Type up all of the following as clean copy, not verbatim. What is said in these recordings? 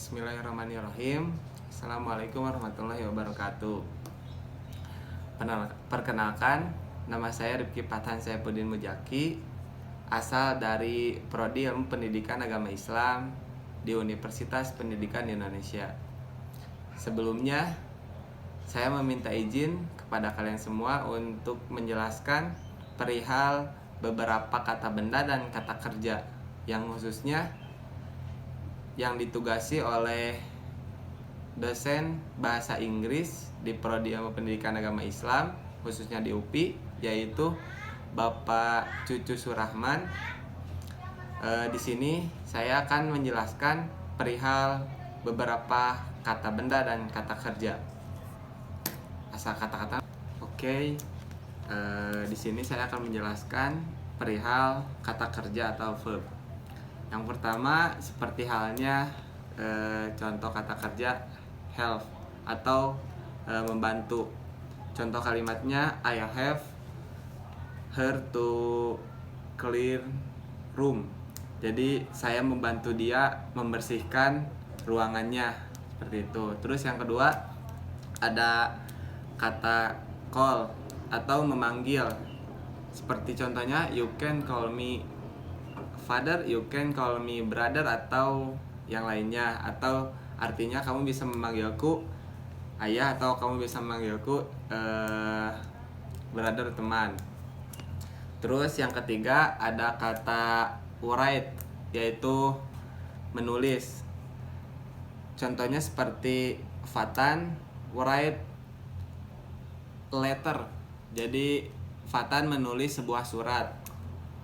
Bismillahirrahmanirrahim. Assalamualaikum warahmatullahi wabarakatuh. Perkenalkan, nama saya Rifki Fathan Saifuddin Mujaki, asal dari Prodi Ilmu Pendidikan Agama Islam di Universitas Pendidikan Indonesia. Sebelumnya, saya meminta izin kepada kalian semua untuk menjelaskan perihal beberapa kata benda dan kata kerja yang khususnya yang ditugasi oleh dosen bahasa Inggris di Prodi Ilmu Pendidikan Agama Islam, khususnya di UPI, yaitu Bapak Cucu Surahman. Di sini saya akan menjelaskan perihal beberapa kata benda dan kata kerja. Asal kata-kata. Oke. Di sini saya akan menjelaskan perihal kata kerja atau verb. Yang pertama, seperti halnya contoh kata kerja help atau membantu. Contoh kalimatnya, I have her to clear room. Jadi saya membantu dia membersihkan ruangannya, seperti itu. Terus yang kedua, ada kata call atau memanggil. Seperti contohnya, you can call me father, you can call me brother, atau yang lainnya. Atau artinya kamu bisa memanggilku ayah, atau kamu bisa memanggilku brother, teman. Terus yang ketiga, ada kata write, yaitu menulis. Contohnya seperti Fatan write letter. Jadi Fatan menulis sebuah surat.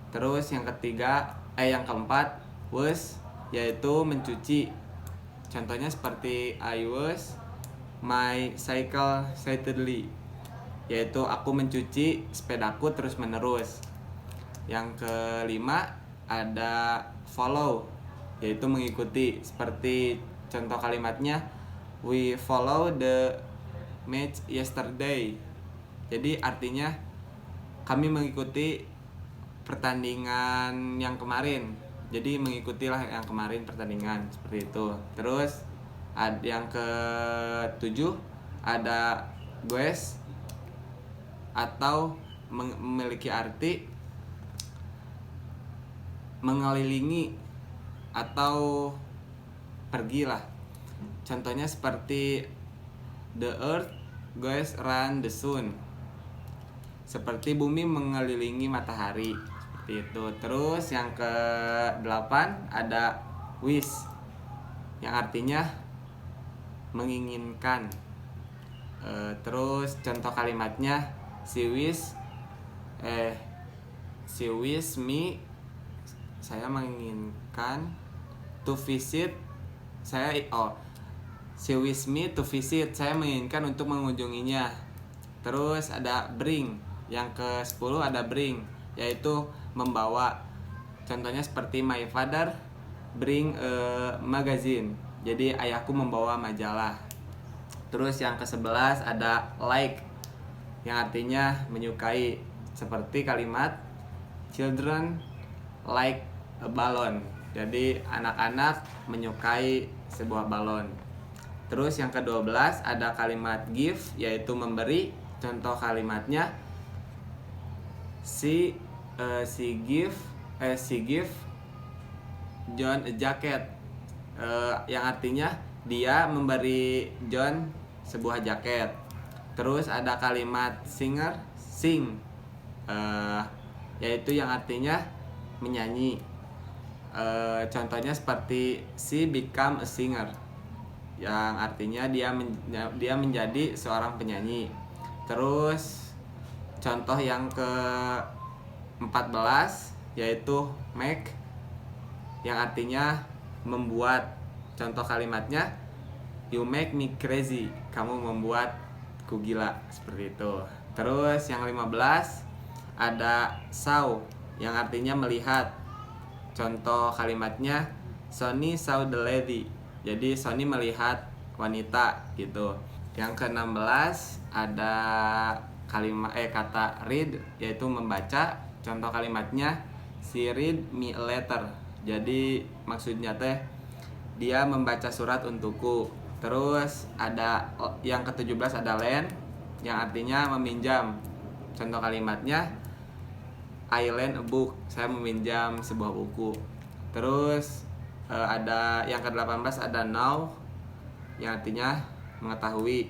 Terus yang keempat, wash, yaitu mencuci. Contohnya seperti I wash my cycle repeatedly, yaitu aku mencuci sepedaku terus menerus. Yang kelima, ada follow, yaitu mengikuti. Seperti contoh kalimatnya, we follow the match yesterday. Jadi artinya kami mengikuti pertandingan yang kemarin. Jadi mengikutilah yang kemarin pertandingan, seperti itu. Terus yang ketujuh, ada goes atau memiliki arti mengelilingi atau pergilah. Contohnya seperti the earth goes around the sun. Seperti bumi mengelilingi matahari, seperti itu. Terus yang ke-8 ada wish, yang artinya menginginkan. Terus contoh kalimatnya, she wish me, saya menginginkan to visit, she wish me to visit, saya menginginkan untuk mengunjunginya. Terus ada bring. Yang ke-10 ada bring, yaitu membawa. Contohnya seperti my father bring a magazine. Jadi ayahku membawa majalah. Terus yang ke-11 ada like, yang artinya menyukai. Seperti kalimat children like a balloon. Jadi anak-anak menyukai sebuah balon. Terus yang ke-12 ada kalimat give, yaitu memberi. Contoh kalimatnya, she give John a jacket, yang artinya dia memberi John sebuah jaket. Terus ada kalimat singer, sing, yaitu yang artinya menyanyi. Contohnya seperti she become a singer, yang artinya dia menjadi seorang penyanyi. Terus contoh yang ke-14 yaitu make, yang artinya membuat. Contoh kalimatnya, you make me crazy, kamu membuatku gila, seperti itu. Terus yang 15 ada saw, yang artinya melihat. Contoh kalimatnya, Sony saw the lady, jadi Sony melihat wanita, gitu. Yang ke-16 ada kata read, yaitu membaca. Contoh kalimatnya, she read me a letter. Jadi maksudnya teh dia membaca surat untukku. Terus ada yang ke-17 ada lend, yang artinya meminjam. Contoh kalimatnya, I lend a book, saya meminjam sebuah buku. Terus ada yang ke-18 ada know, yang artinya mengetahui.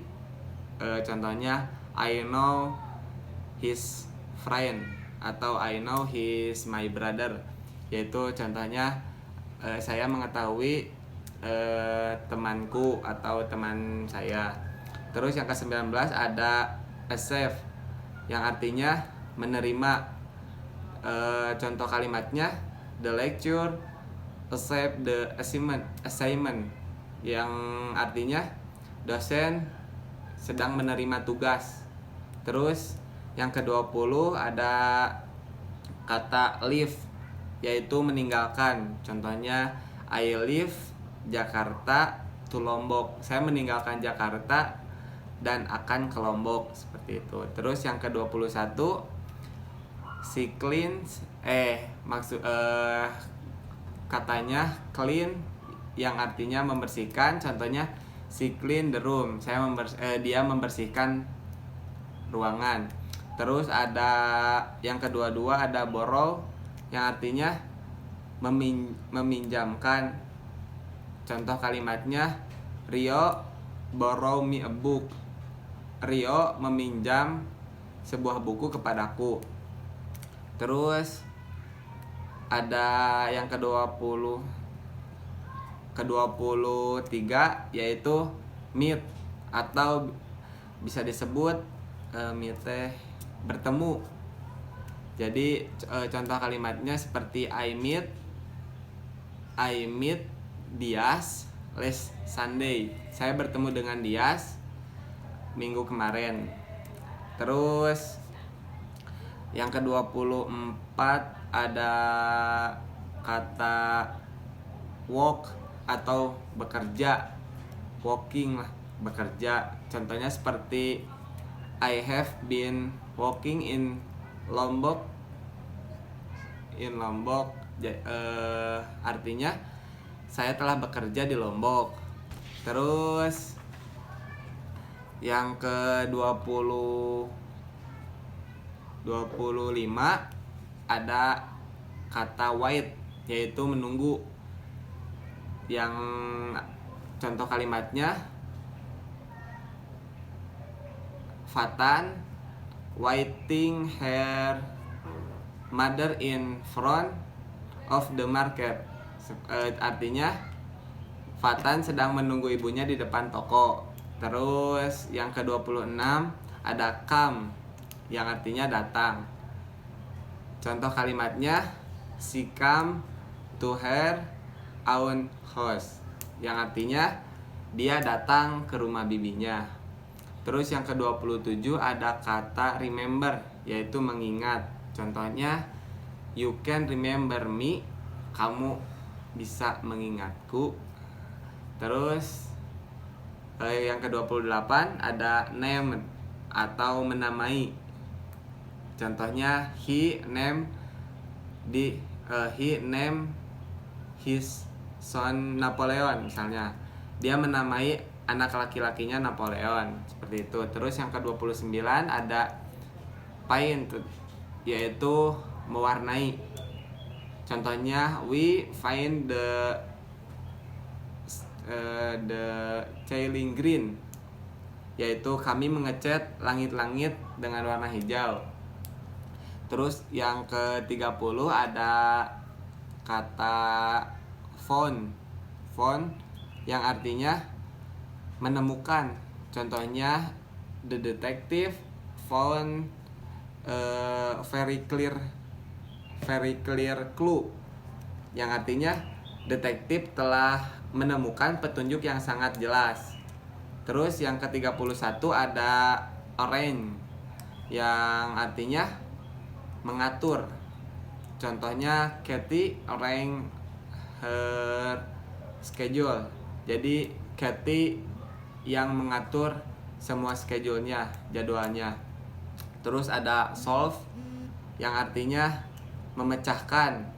Contohnya I know his friend atau I know his my brother, yaitu contohnya saya mengetahui temanku atau teman saya. Terus yang ke-19 ada accept, yang artinya menerima. Contoh kalimatnya, the lecture accept the assignment, yang artinya dosen sedang menerima tugas. Terus yang ke-20 ada kata leave, yaitu meninggalkan. Contohnya I leave Jakarta to Lombok, saya meninggalkan Jakarta dan akan ke Lombok, seperti itu. Terus yang ke-21 si cleans katanya clean, yang artinya membersihkan. Contohnya she clean the room, dia membersihkan ruangan. Terus ada yang ke-22 ada borrow, yang artinya meminjamkan. Contoh kalimatnya, Rio borrow me a book, Rio meminjam sebuah buku kepadaku. Terus ada yang ke-23 yaitu meet, atau bisa disebut meet bertemu. Jadi contoh kalimatnya seperti I meet Dias last Sunday, saya bertemu dengan Dias minggu kemarin. Terus yang ke-24 ada kata work atau bekerja, working lah, bekerja. Contohnya seperti I have been working in Lombok. Artinya saya telah bekerja di Lombok. Terus yang ke-25 ada kata wait, yaitu menunggu. Yang contoh kalimatnya, Fatan waiting her mother in front of the market. Artinya Fatan sedang menunggu ibunya di depan toko. Terus yang ke-26 ada come, yang artinya datang. Contoh kalimatnya, she come to her own house, yang artinya dia datang ke rumah bibinya. Terus yang ke-27 ada kata remember, yaitu mengingat. Contohnya, you can remember me, kamu bisa mengingatku. Terus yang ke-28 ada name atau menamai. Contohnya he name his son Napoleon, misalnya dia menamai anak laki-lakinya Napoleon, seperti itu. Terus yang ke-29 ada paint, yaitu mewarnai. Contohnya we find the ceiling green, yaitu kami mengecat langit-langit dengan warna hijau. Terus yang ke-30 ada kata found, yang artinya menemukan. Contohnya the detective found very clear clue, yang artinya detektif telah menemukan petunjuk yang sangat jelas. Terus yang ke-31 ada arrange, yang artinya mengatur. Contohnya Kathy arrange her schedule, jadi Kathy yang mengatur semua schedule-nya, jadwalnya. Terus ada solve, yang artinya memecahkan.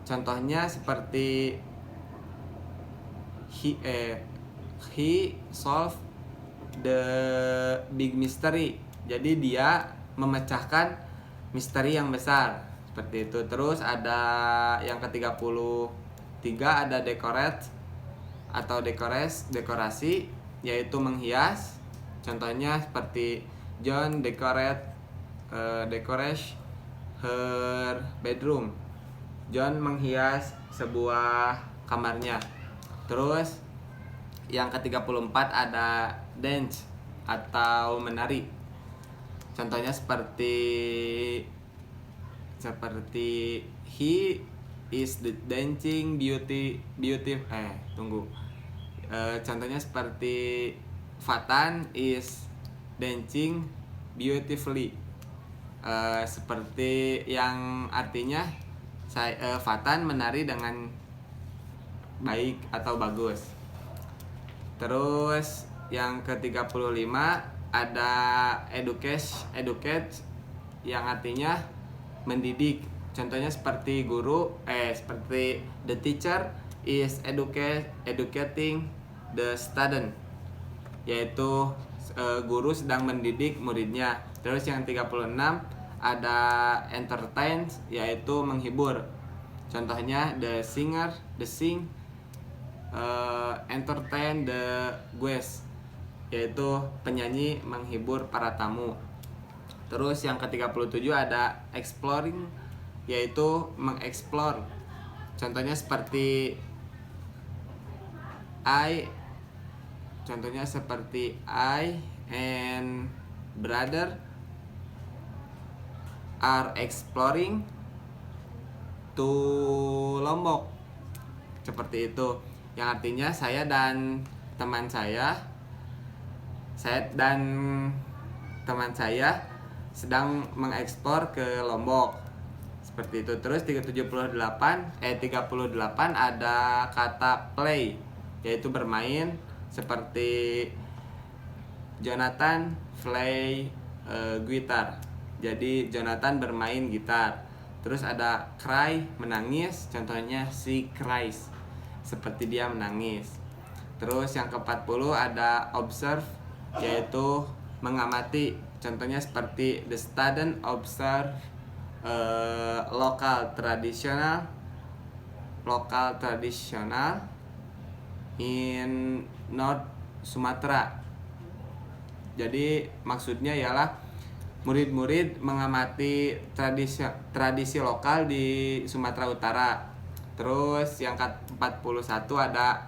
Contohnya seperti he solve the big mystery. Jadi dia memecahkan misteri yang besar seperti itu. Terus ada yang ke-33 ada decorate atau dekorasi, yaitu menghias. Contohnya seperti John decorate her bedroom. John menghias sebuah kamarnya. Terus yang ke-34 ada dance atau menari. Contohnya seperti he is the dancing beauty. Contohnya seperti Fatan is dancing beautifully. Seperti yang artinya Fatan menari dengan baik atau bagus. Terus yang ke-35 ada educate yang artinya mendidik. Contohnya seperti seperti the teacher is educating the student, yaitu guru sedang mendidik muridnya. Terus yang 36 ada entertain, yaitu menghibur. Contohnya the sing entertain the guests, yaitu penyanyi menghibur para tamu. Terus yang ke-37 ada exploring, yaitu mengeksplor. Contohnya seperti I and brother are exploring to Lombok. Seperti itu. Yang artinya saya dan teman saya sedang mengekspor ke Lombok. Seperti itu. Terus 38 ada kata play, yaitu bermain. Seperti Jonathan play guitar. Jadi Jonathan bermain gitar. Terus ada cry, menangis. Contohnya she cries, seperti dia menangis. Terus yang ke-40 ada observe, yaitu mengamati. Contohnya seperti the student observe local traditional in North Sumatra. Jadi maksudnya ialah murid-murid mengamati tradisi lokal di Sumatera Utara. Terus yang ke-41 ada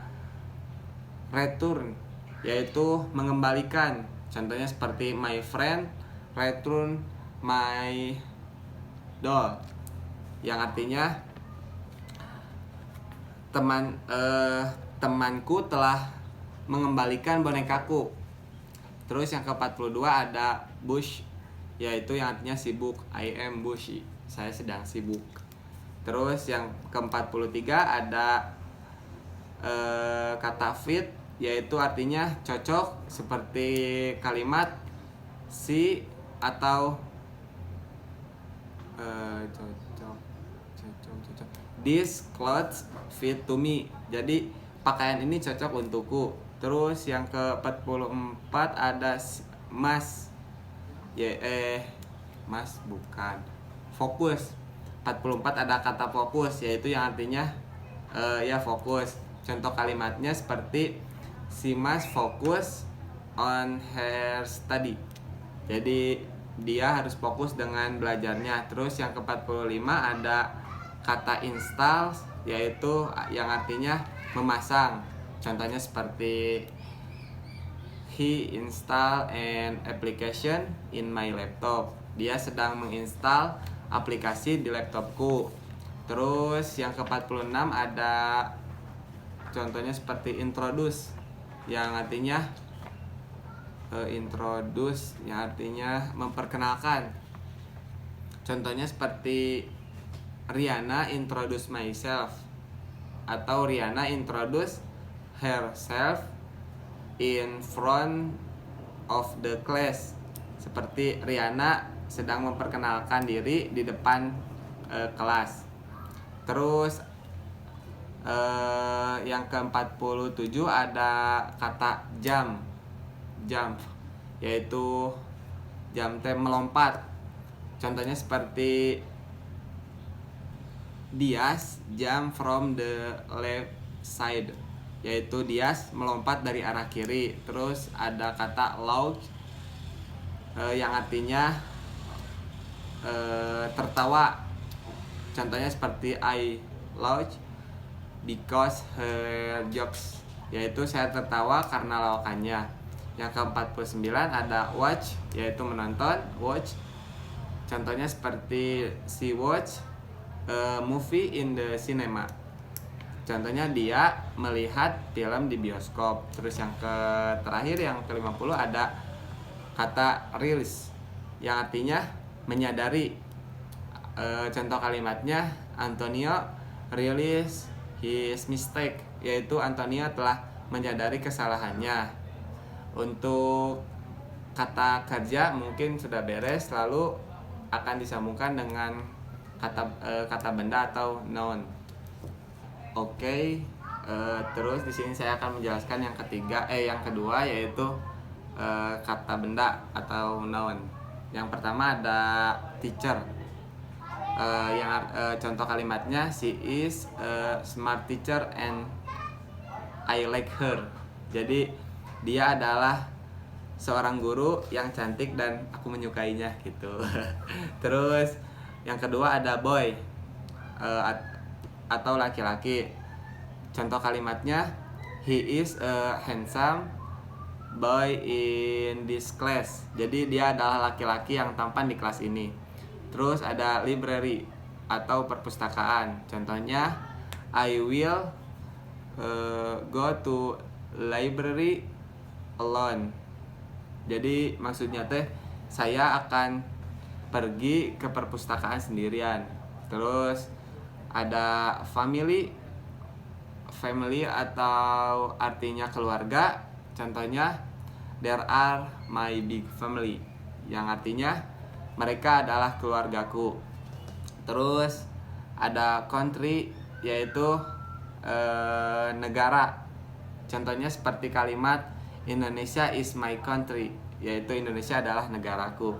return, yaitu mengembalikan. Contohnya seperti my friend return my doll, yang artinya temanku telah mengembalikan bonekaku. Terus yang ke-42 ada bush, yaitu yang artinya sibuk. I am busy, saya sedang sibuk. Terus yang ke-43 ada kata fit, yaitu artinya cocok, seperti kalimat si atau cocok. This clothes fit to me. Jadi pakaian ini cocok untukku. Terus yang ke-44 ada mas. Mas bukan. Fokus. 44 ada kata fokus, yaitu yang artinya fokus. Contoh kalimatnya seperti si mas fokus on her study. Jadi dia harus fokus dengan belajarnya. Terus yang ke-45 ada kata install, yaitu yang artinya memasang. Contohnya seperti he install an application in my laptop. Dia sedang menginstal aplikasi di laptopku. Terus yang ke-46 ada contohnya seperti introduce, yang artinya yang artinya memperkenalkan. Contohnya seperti Rihanna introduce myself, atau Rihanna introduce herself in front of the class. Seperti Rihanna sedang memperkenalkan diri di depan kelas. Terus Yang ke-47 ada kata jump, yaitu jump teh melompat. Contohnya seperti Diaz jump from the left side, yaitu Diaz melompat dari arah kiri. Terus ada kata laugh yang artinya tertawa. Contohnya seperti I laugh because her jokes, yaitu saya tertawa karena lawakannya. Yang ke-49 ada watch, yaitu menonton, watch. Contohnya seperti she watch a movie in the cinema. Contohnya dia melihat film di bioskop. Terus yang terakhir yang ke-50 ada kata realize yang artinya menyadari. Contoh kalimatnya Antonio realize his mistake, yaitu Antonio telah menyadari kesalahannya. Untuk kata kerja mungkin sudah beres, lalu akan disambungkan dengan kata benda atau noun. Oke, terus di sini saya akan menjelaskan yang kedua, yaitu kata benda atau noun. Yang pertama ada teacher. Contoh kalimatnya she is a smart teacher and I like her. Jadi dia adalah seorang guru yang cantik dan aku menyukainya gitu. Terus yang kedua ada boy atau laki-laki. Contoh kalimatnya he is a handsome boy in this class. Jadi dia adalah laki-laki yang tampan di kelas ini. Terus ada library atau perpustakaan. Contohnya I will go to library alone. Jadi maksudnya teh saya akan pergi ke perpustakaan sendirian. Terus ada family atau artinya keluarga. Contohnya there are my big family, yang artinya mereka adalah keluargaku. Terus ada country, yaitu negara. Contohnya seperti kalimat Indonesia is my country, yaitu Indonesia adalah negaraku.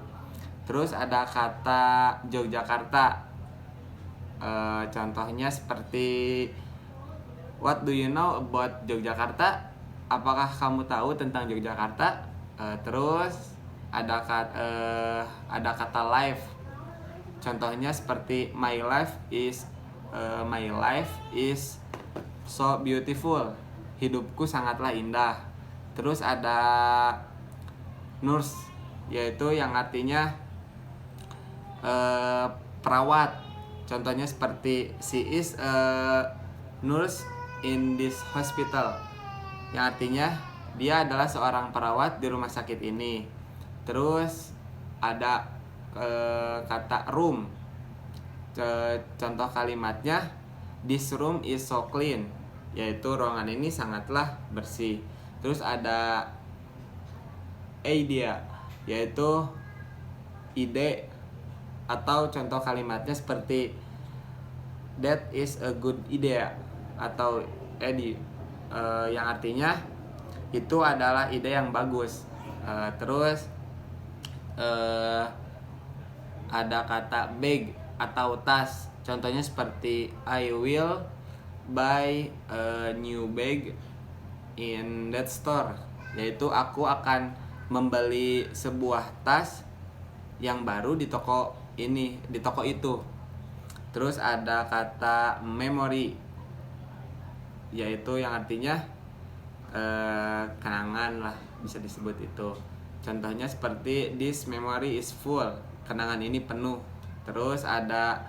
Terus ada kata Yogyakarta. Contohnya seperti what do you know about Yogyakarta? Apakah kamu tahu tentang Yogyakarta? Terus ada kata life. Contohnya seperti my life is so beautiful. Hidupku sangatlah indah. Terus ada nurse, yaitu yang artinya perawat. Contohnya seperti she is a nurse in this hospital, yang artinya dia adalah seorang perawat di rumah sakit ini. Terus ada kata room. Contoh kalimatnya this room is so clean, yaitu ruangan ini sangatlah bersih. Terus ada idea, yaitu ide, atau contoh kalimatnya seperti that is a good idea atau yang artinya itu adalah ide yang bagus. Terus ada kata bag atau tas. Contohnya seperti I will buy a new bag in that store, yaitu aku akan membeli sebuah tas yang baru di toko itu. Terus ada kata memory, yaitu yang artinya kenangan lah, bisa disebut itu. Contohnya seperti this memory is full, kenangan ini penuh. Terus ada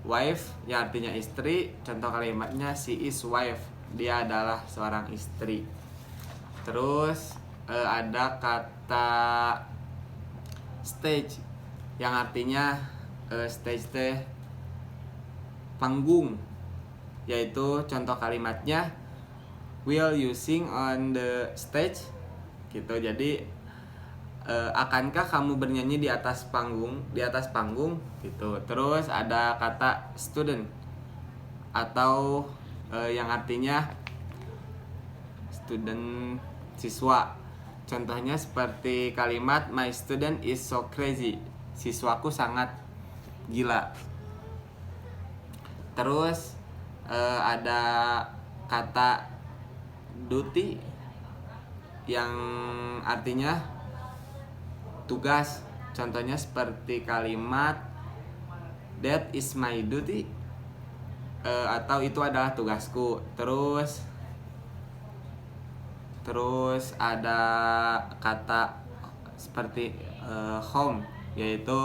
wife, yang artinya istri. Contoh kalimatnya she is wife, dia adalah seorang istri. Terus ada kata stage, yang artinya stage teh panggung, yaitu contoh kalimatnya will you sing on the stage gitu. Jadi akankah kamu bernyanyi di atas panggung gitu. Terus ada kata student, atau yang artinya student, siswa. Contohnya seperti kalimat my student is so crazy, siswaku sangat gila. Terus ada kata duty yang artinya tugas. Contohnya seperti kalimat that is my duty, atau itu adalah tugasku. Terus ada kata seperti home, yaitu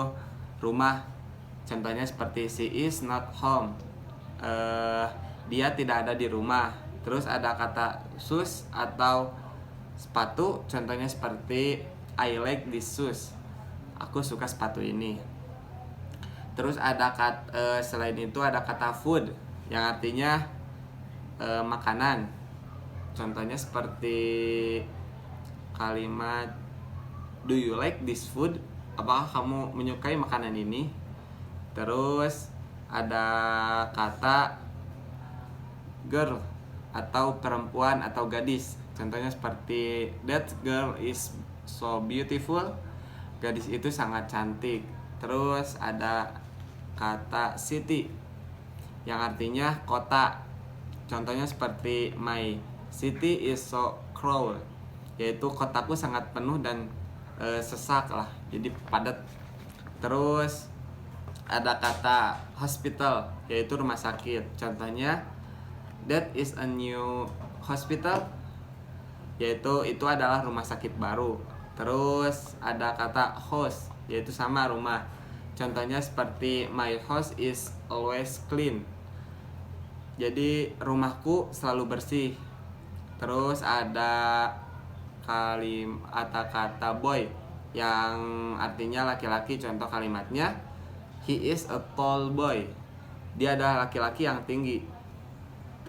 rumah. Contohnya seperti she is not home, dia tidak ada di rumah. Terus ada kata shoes atau sepatu. Contohnya seperti I like this shoes, aku suka sepatu ini. Terus ada selain itu ada kata food yang artinya makanan. Contohnya seperti kalimat do you like this food, apakah kamu menyukai makanan ini. Terus ada kata girl atau perempuan atau gadis. Contohnya seperti that girl is so beautiful, gadis itu sangat cantik. Terus ada kata city yang artinya kota. Contohnya seperty my city is so crowded, yaitu kotaku sangat penuh dan sesak lah, jadi padat. Terus ada kata hospital, yaitu rumah sakit. Contohnya that is a new hospital, yaitu itu adalah rumah sakit baru. Terus ada kata house, yaitu sama rumah. Contohnya seperti my house is always clean, jadi rumahku selalu bersih. Terus ada kata boy yang artinya laki-laki. Contoh kalimatnya he is a tall boy, dia adalah laki-laki yang tinggi.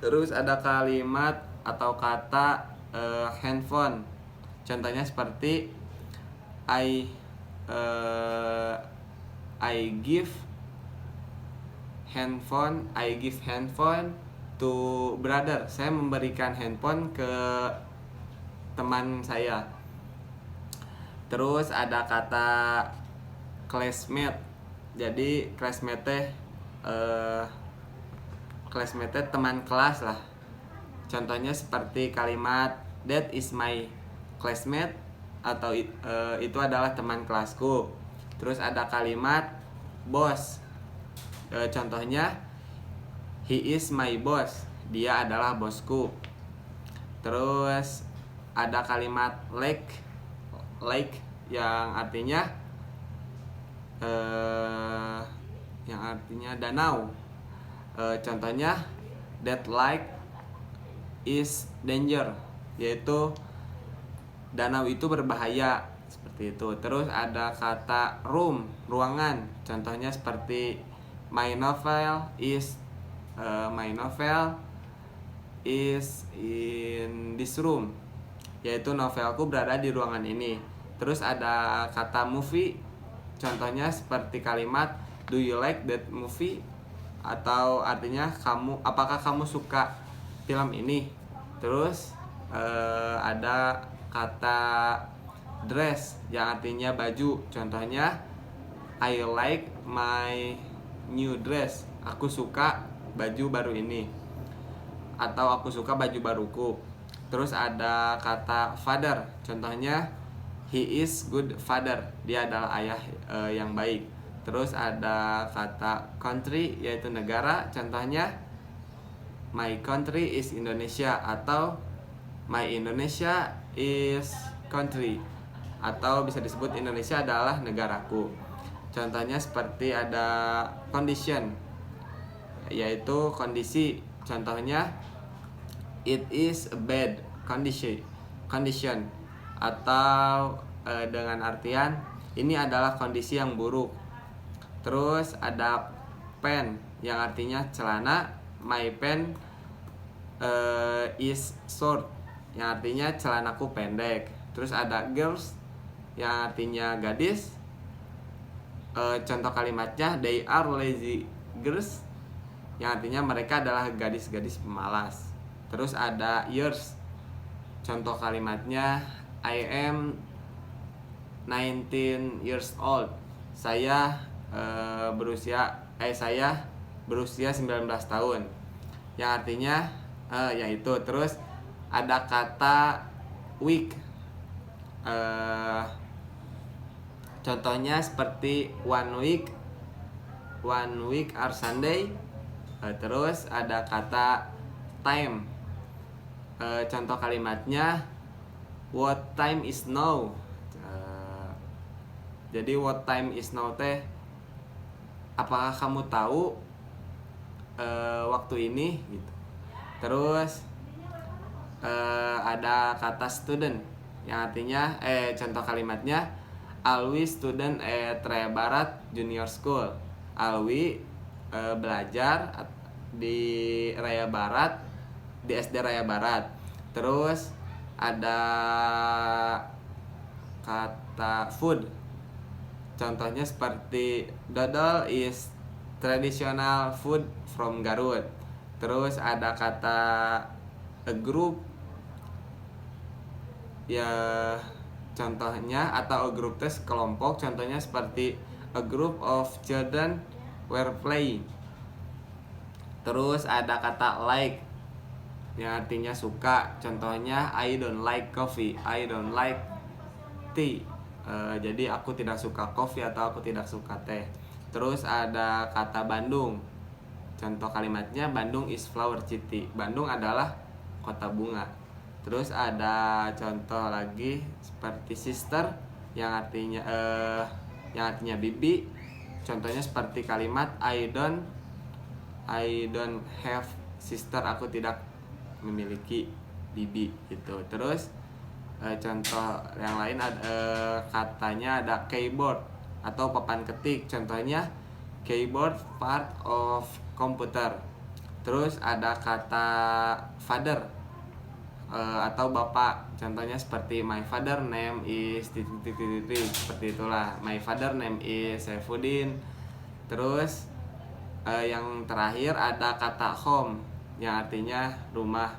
Terus ada kalimat atau kata handphone. Contohnya seperti I give handphone to brother, saya memberikan handphone ke teman saya. Terus ada kata classmate, jadi classmate teman kelas lah. Contohnya seperti kalimat that is my classmate, atau itu adalah teman kelasku. Terus ada kalimat boss, contohnya he is my boss, dia adalah bosku. Terus ada kalimat lake yang artinya danau. Contohnya that lake is danger, yaitu danau itu berbahaya, seperti itu. Terus ada kata room, ruangan. Contohnya seperti my novel is in this room, yaitu novelku berada di ruangan ini. Terus ada kata movie. Contohnya seperti kalimat do you like that movie, atau artinya apakah kamu suka film ini. Terus ada kata dress yang artinya baju. Contohnya I like my new dress, aku suka baju baru ini, atau aku suka baju baruku. Terus ada kata father. Contohnya he is good father, dia adalah ayah yang baik. Terus ada kata country, yaitu negara. Contohnya my country is Indonesia, atau my Indonesia is country, atau bisa disebut Indonesia adalah negaraku. Contohnya seperti ada condition, yaitu kondisi. Contohnya it is a bad condition, atau dengan artian ini adalah kondisi yang buruk. Terus ada pen yang artinya celana. My pen is short, yang artinya celanaku pendek. Terus ada girls yang artinya gadis. Contoh kalimatnya they are lazy girls, yang artinya mereka adalah gadis-gadis pemalas. Terus ada years, contoh kalimatnya I am 19 years old. Saya berusia 19 tahun. Yang artinya yaitu. Terus ada kata week. Contohnya seperti one week are Sunday. Terus ada kata time. Contoh kalimatnya what time is now. Jadi what time is now teh, apakah kamu tahu waktu ini gitu. Terus ada kata student yang artinya contoh kalimatnya Alwi student at Raya Barat Junior School. Alwi belajar di Raya Barat, di SD Raya Barat. Terus ada kata food. Contohnya seperti dodol is traditional food from Garut. Terus ada kata a group, ya contohnya, atau a group test kelompok. Contohnya seperti a group of children were playing. Terus ada kata like yang artinya suka. Contohnya I don't like coffee, I don't like tea. Jadi aku tidak suka kopi atau aku tidak suka teh. Terus ada kata Bandung. Contoh kalimatnya Bandung is flower city. Bandung adalah kota bunga. Terus ada contoh lagi seperti sister yang artinya bibi. Contohnya seperti kalimat I don't have sister. Aku tidak memiliki bibi gitu. Terus contoh yang lain katanya ada keyboard atau papan ketik. Contohnya keyboard part of computer. Terus ada kata father atau bapak. Contohnya seperti my father name is seperti itulah. My father name is Saifuddin. Terus yang terakhir ada kata home yang artinya rumah.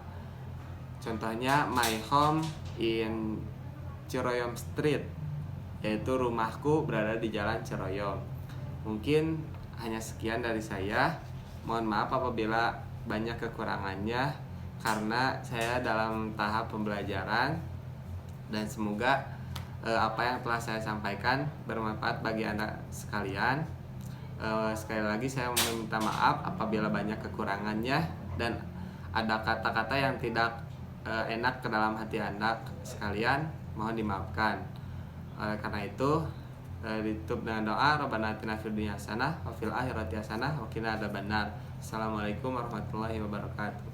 Contohnya my home in Ciroyom Street, yaitu rumahku berada di Jalan Ciroyom. Mungkin hanya sekian dari saya. Mohon maaf apabila banyak kekurangannya, karena saya dalam tahap pembelajaran, dan semoga apa yang telah saya sampaikan bermanfaat bagi Anda sekalian. Sekali lagi saya meminta maaf apabila banyak kekurangannya dan ada kata-kata yang tidak enak ke dalam hati Anda sekalian, mohon dimaafkan. Karena itu ditutup dengan doa Rabbana atina fid dunya hasanah wa fil akhirati hasanah wa qina adzabannar. Assalamualaikum warahmatullahi wabarakatuh.